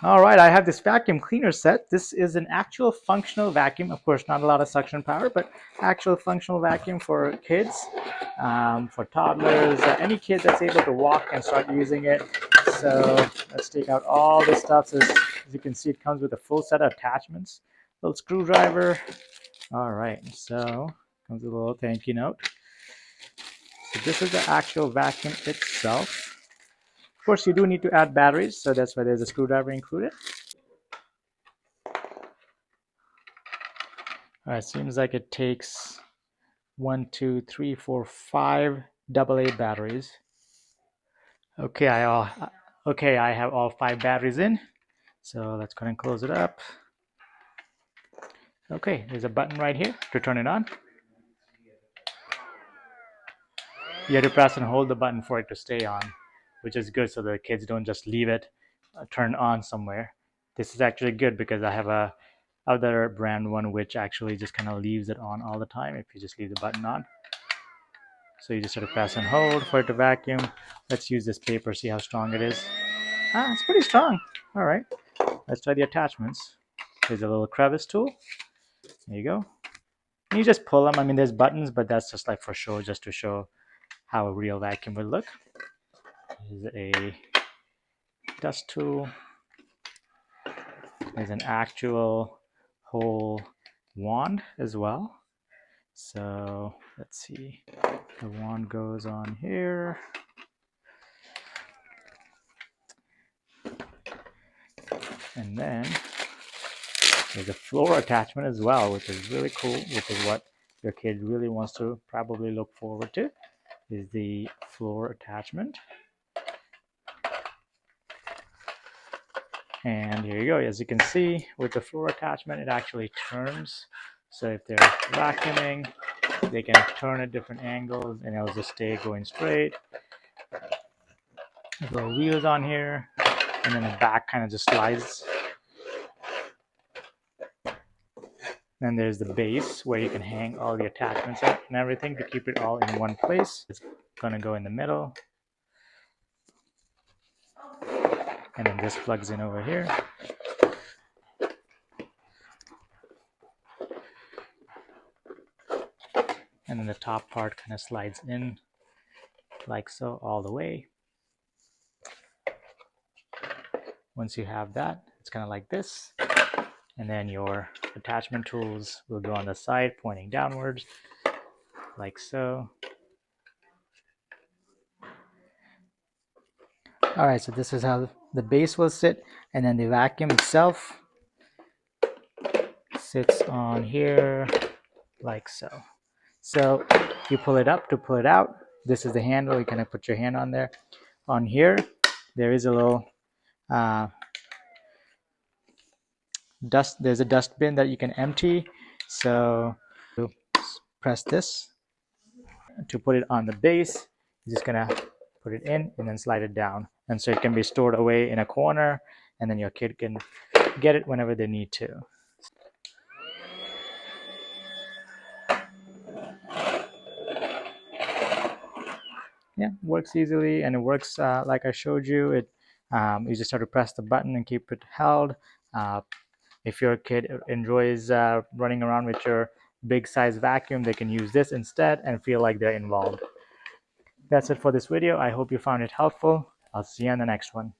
All right, I have this vacuum cleaner set. This is an actual functional vacuum. Of course, not a lot of suction power, but actual functional vacuum for kids, for toddlers, any kid that's able to walk and start using it. So let's take out all this stuff. So as you can see, it comes with a full set of attachments. Little screwdriver. All right, so comes with a little thank you note. So this is the actual vacuum itself. Of course, you do need to add batteries, so that's why there's a screwdriver included. All right, seems like it takes 1, 2, 3, 4, 5 AA batteries. Okay, I have all 5 batteries in. So let's go ahead and close it up. Okay, there's a button right here to turn it on. You have to press and hold the button for it to stay on, which is good so the kids don't just leave it turned on somewhere. This is actually good because I have a other brand one which actually just kind of leaves it on all the time if you just leave the button on. So you just have to press and hold for it to vacuum. Let's use this paper, see how strong it is. Ah, it's pretty strong. All right, let's try the attachments. There's a little crevice tool. There you go. And you just pull them. I mean, there's buttons, but that's just like for show, just to show how a real vacuum would look. There's a dust tool. There's an actual whole wand as well. So let's see. The wand goes on here. And then there's a floor attachment as well, which is really cool, which is what your kid really wants to probably look forward to, is the floor attachment. And here you go. As you can see, with the floor attachment, it actually turns. So if they're vacuuming, they can turn at different angles and it'll just stay going straight. There's little wheels on here, and then the back kind of just slides. Then there's the base where you can hang all the attachments up and everything to keep it all in one place. It's gonna go in the middle. And then this plugs in over here. And then the top part kind of slides in like so all the way. Once you have that, it's kind of like this. And then your attachment tools will go on the side pointing downwards like so. All right, so this is how the base will sit, and then the vacuum itself sits on here like so. So you pull it up to pull it out. This is the handle. You kind of put your hand on there. On here, there is a little dust. There's a dustbin that you can empty. So you press this to put it on the base. You're just gonna put it in and then slide it down, and so it can be stored away in a corner, and then your kid can get it whenever they need to. Yeah, works easily, and it works like I showed you. You just have to press the button and keep it held. If your kid enjoys running around with your big size vacuum, they can use this instead and feel like they're involved. That's it for this video. I hope you found it helpful. I'll see you on the next one.